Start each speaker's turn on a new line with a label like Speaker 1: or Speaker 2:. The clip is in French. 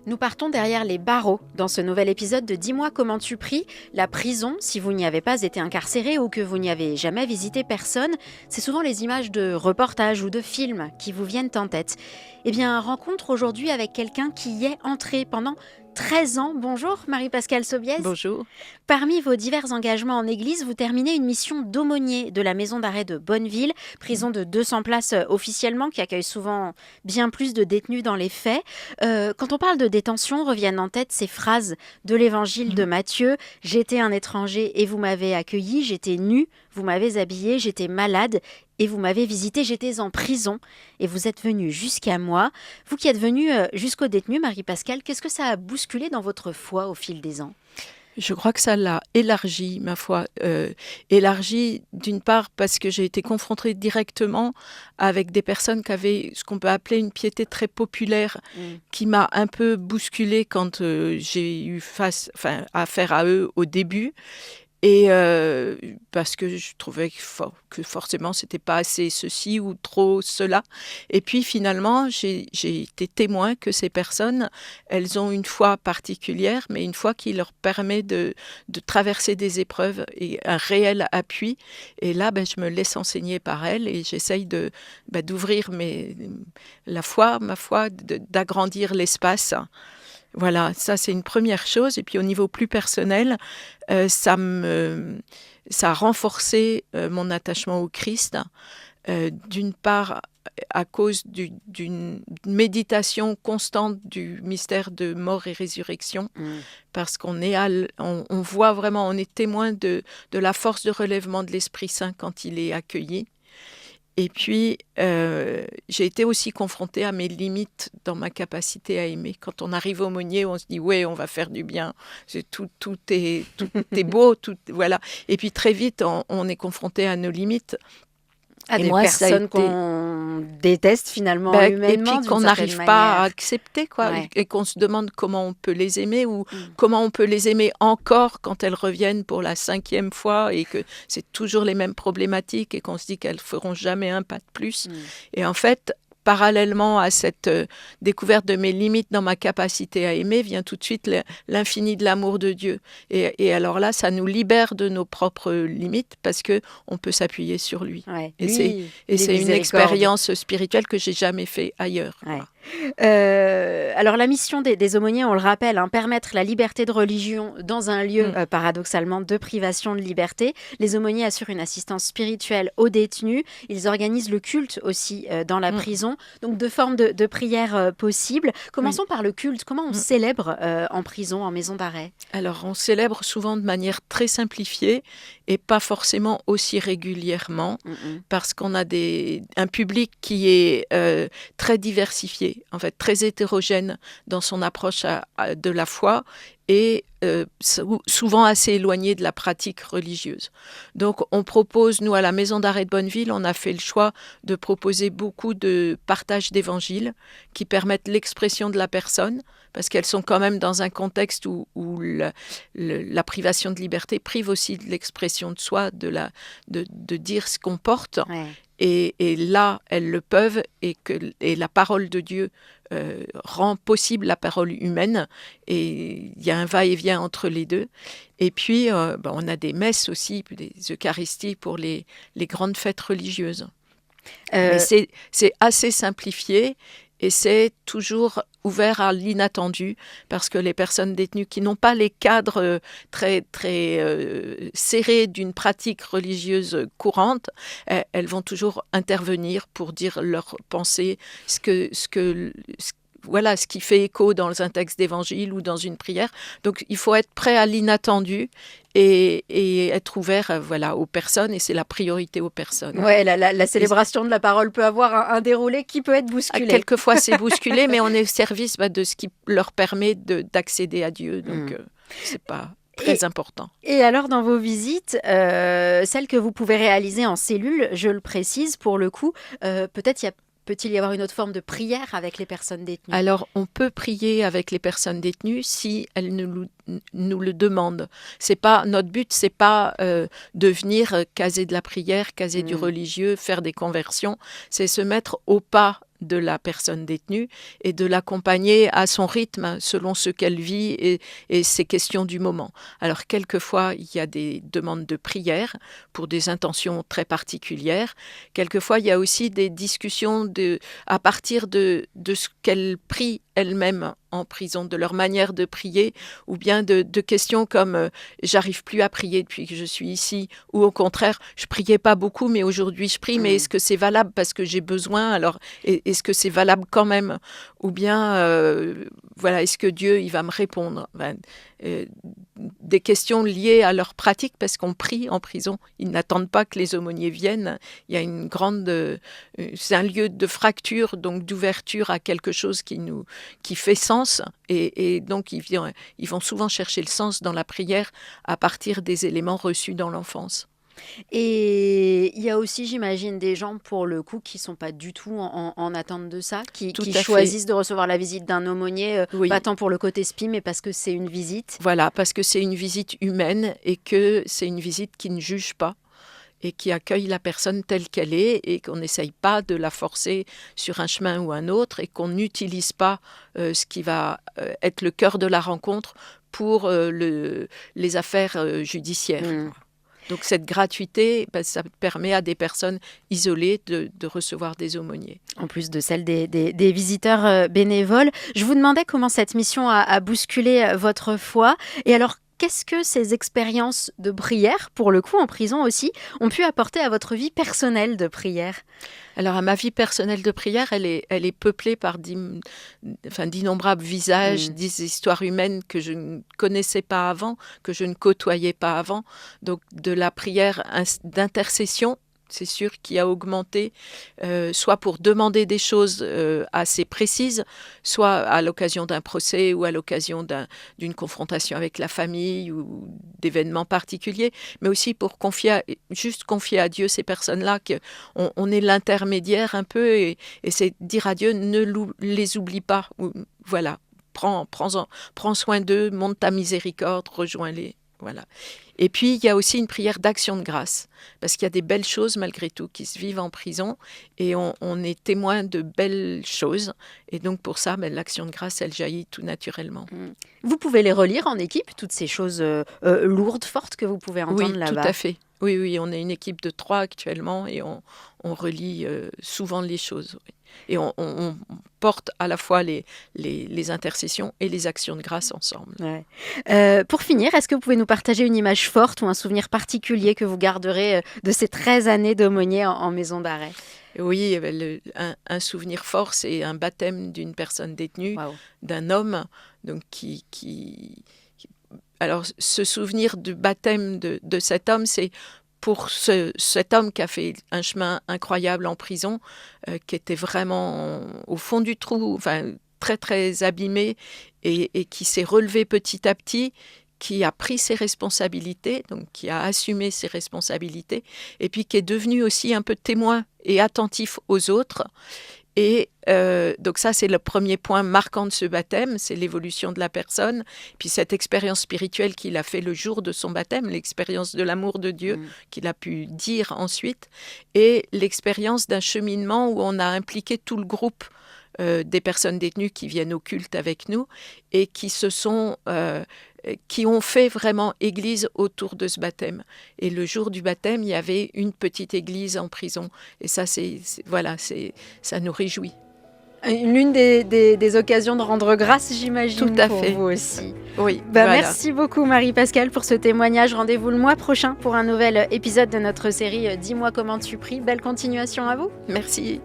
Speaker 1: Nous partons derrière les barreaux dans ce nouvel épisode de Dis-moi comment tu pries. La prison, si vous n'y avez pas été incarcéré ou que vous n'y avez jamais visité personne, c'est souvent les images de reportages ou de films qui vous viennent en tête. Eh bien, rencontre aujourd'hui avec quelqu'un qui y est entré pendant 13 ans. Bonjour Marie-Pascale Sobiez.
Speaker 2: Bonjour.
Speaker 1: Parmi vos divers engagements en église, vous terminez une mission d'aumônier de la maison d'arrêt de Bonneville, prison de 200 places officiellement, qui accueille souvent bien plus de détenus dans les faits. Quand on parle de détention, reviennent en tête ces phrases de l'évangile de Matthieu. « J'étais un étranger et vous m'avez accueilli, j'étais nu, vous m'avez habillé, j'étais malade et vous m'avez visité, j'étais en prison et vous êtes venu jusqu'à moi. » Vous qui êtes venu jusqu'au détenu, Marie-Pascale, qu'est-ce que ça a bousculé dans votre foi au fil des ans ?
Speaker 2: Je crois que ça l'a élargi, ma foi. Élargi d'une part parce que j'ai été confrontée directement avec des personnes qui avaient ce qu'on peut appeler une piété très populaire, qui m'a un peu bousculée quand j'ai eu affaire à eux au début. Et parce que je trouvais que forcément c'était pas assez ceci ou trop cela. Et puis finalement j'ai été témoin que ces personnes, elles ont une foi particulière, mais une foi qui leur permet de traverser des épreuves et un réel appui. Et là je me laisse enseigner par elles et j'essaye d'ouvrir ma foi, d'agrandir l'espace. Voilà, ça c'est une première chose. Et puis au niveau plus personnel, ça a renforcé mon attachement au Christ. D'une part, à cause d'une méditation constante du mystère de mort et résurrection, parce qu'on on voit vraiment, on est témoin de la force de relèvement de l'Esprit Saint quand il est accueilli. Et puis, j'ai été aussi confrontée à mes limites dans ma capacité à aimer. Quand on arrive aumônier, on se dit « ouais, on va faire du bien, tout est beau ». Voilà. Et puis très vite, on est confronté à nos limites.
Speaker 1: À des personnes qu'on déteste finalement humainement.
Speaker 2: Et puis qu'on n'arrive pas à accepter, quoi,
Speaker 1: ouais.
Speaker 2: Et qu'on se demande comment on peut les aimer ou comment on peut les aimer encore quand elles reviennent pour la 5e fois et que c'est toujours les mêmes problématiques et qu'on se dit qu'elles feront jamais un pas de plus. Et en fait, parallèlement à cette découverte de mes limites dans ma capacité à aimer, vient tout de suite l'infini de l'amour de Dieu. Et alors là, ça nous libère de nos propres limites parce qu'on peut s'appuyer sur lui.
Speaker 1: Ouais.
Speaker 2: Et c'est une expérience spirituelle que j'ai jamais fait ailleurs.
Speaker 1: Ouais. Alors la mission des aumôniers, on le rappelle, permettre la liberté de religion dans un lieu paradoxalement de privation de liberté. Les aumôniers assurent une assistance spirituelle aux détenus. Ils organisent le culte aussi dans la prison. Donc deux formes de prières possibles. Commençons par le culte. Comment on célèbre en prison, en maison d'arrêt ?
Speaker 2: Alors on célèbre souvent de manière très simplifiée et pas forcément aussi régulièrement parce qu'on a un public qui est très diversifié, en fait très hétérogène dans son approche de la foi et souvent assez éloigné de la pratique religieuse. Donc on propose, nous à la maison d'arrêt de Bonneville, on a fait le choix de proposer beaucoup de partages d'évangiles qui permettent l'expression de la personne, parce qu'elles sont quand même dans un contexte où la privation de liberté prive aussi de l'expression de soi, de dire ce qu'on porte. Ouais. Et là, elles le peuvent et la parole de Dieu rend possible la parole humaine et il y a un va-et-vient entre les deux. Et puis, on a des messes aussi, des eucharisties pour les grandes fêtes religieuses. Mais c'est assez simplifié et c'est toujours ouvert à l'inattendu parce que les personnes détenues qui n'ont pas les cadres très serrés d'une pratique religieuse courante, elles vont toujours intervenir pour dire leur pensée, ce qui fait écho dans un texte d'évangile ou dans une prière. Donc il faut être prêt à l'inattendu et être ouvert aux personnes, et c'est la priorité aux personnes.
Speaker 1: Ouais, la célébration de la parole peut avoir un déroulé qui peut être bousculé.
Speaker 2: Quelquefois c'est bousculé, mais on est au service de ce qui leur permet d'accéder à Dieu, donc c'est pas très important.
Speaker 1: Et alors dans vos visites, celles que vous pouvez réaliser en cellule, je le précise pour le coup, peut-il y avoir une autre forme de prière avec les personnes détenues ?
Speaker 2: Alors, on peut prier avec les personnes détenues si elles nous le demandent. Notre but, c'est pas de venir caser de la prière, caser du religieux, faire des conversions. C'est se mettre au pas de la personne détenue et de l'accompagner à son rythme selon ce qu'elle vit et ses questions du moment. Alors quelquefois, il y a des demandes de prière pour des intentions très particulières. Quelquefois, il y a aussi des discussions à partir de ce qu'elle prie elle-même en prison, de leur manière de prier, ou bien de questions comme j'arrive plus à prier depuis que je suis ici, ou au contraire, je priais pas beaucoup, mais aujourd'hui je prie, mais est-ce que c'est valable parce que j'ai besoin, alors est-ce que c'est valable quand même, ou bien voilà, est-ce que Dieu il va me répondre, des questions liées à leur pratique, parce qu'on prie en prison, ils n'attendent pas que les aumôniers viennent, il y a une grande, c'est un lieu de fracture, donc d'ouverture à quelque chose qui fait sens, et donc ils vont souvent chercher le sens dans la prière à partir des éléments reçus dans l'enfance.
Speaker 1: Et il y a aussi, j'imagine, des gens, pour le coup, qui ne sont pas du tout en attente de ça, qui choisissent de recevoir la visite d'un aumônier,
Speaker 2: Oui.
Speaker 1: pas tant pour le côté SPI, mais parce que c'est une visite.
Speaker 2: Voilà, parce que c'est une visite humaine et que c'est une visite qui ne juge pas et qui accueille la personne telle qu'elle est et qu'on n'essaye pas de la forcer sur un chemin ou un autre et qu'on n'utilise pas ce qui va être le cœur de la rencontre pour les affaires judiciaires. Donc cette gratuité, ça permet à des personnes isolées de recevoir des aumôniers.
Speaker 1: En plus de celle des visiteurs bénévoles. Je vous demandais comment cette mission a bousculé votre foi. Et alors, qu'est-ce que ces expériences de prière, pour le coup en prison aussi, ont pu apporter à votre vie personnelle de prière ?
Speaker 2: Alors, à ma vie personnelle de prière, elle est peuplée par d'innombrables visages, des histoires humaines que je ne connaissais pas avant, que je ne côtoyais pas avant. Donc, de la prière d'intercession, c'est sûr, qui a augmenté, soit pour demander des choses assez précises, soit à l'occasion d'un procès ou à l'occasion d'une confrontation avec la famille ou d'événements particuliers, mais aussi pour juste confier à Dieu ces personnes-là, qu'on est l'intermédiaire un peu, et c'est dire à Dieu, ne les oublie pas, voilà, prends soin d'eux, montre ta miséricorde, rejoins-les. Voilà. Et puis, il y a aussi une prière d'action de grâce, parce qu'il y a des belles choses, malgré tout, qui se vivent en prison, et on est témoin de belles choses. Et donc, pour ça, l'action de grâce, elle jaillit tout naturellement.
Speaker 1: Vous pouvez les relire en équipe, toutes ces choses lourdes, fortes que vous pouvez entendre là-bas.
Speaker 2: Oui, tout à fait. Oui, on est une équipe de 3 actuellement, et on relit souvent les choses. Oui. Et on porte à la fois les intercessions et les actions de grâce ensemble.
Speaker 1: Ouais. Pour finir, est-ce que vous pouvez nous partager une image forte ou un souvenir particulier que vous garderez de ces 13 années d'aumônier en maison d'arrêt ?
Speaker 2: Oui, un souvenir fort, c'est un baptême d'une personne détenue, d'un homme, donc alors, ce souvenir du baptême de cet homme, c'est pour cet homme qui a fait un chemin incroyable en prison, qui était vraiment au fond du trou, enfin très très abîmé, et qui s'est relevé petit à petit, qui a pris ses responsabilités, donc qui a assumé ses responsabilités, et puis qui est devenu aussi un peu témoin et attentif aux autres. Et donc ça, c'est le premier point marquant de ce baptême, c'est l'évolution de la personne. Puis cette expérience spirituelle qu'il a fait le jour de son baptême, l'expérience de l'amour de Dieu qu'il a pu dire ensuite, et l'expérience d'un cheminement où on a impliqué tout le groupe des personnes détenues qui viennent au culte avec nous et qui ont fait vraiment église autour de ce baptême. Et le jour du baptême, il y avait une petite église en prison. Et ça, ça nous réjouit.
Speaker 1: L'une des occasions de rendre grâce, j'imagine,
Speaker 2: tout à
Speaker 1: pour
Speaker 2: fait.
Speaker 1: vous aussi.
Speaker 2: Oui,
Speaker 1: voilà. Merci beaucoup Marie-Pascale pour ce témoignage. Rendez-vous le mois prochain pour un nouvel épisode de notre série Dis-moi comment tu pries. Belle continuation à vous.
Speaker 2: Merci.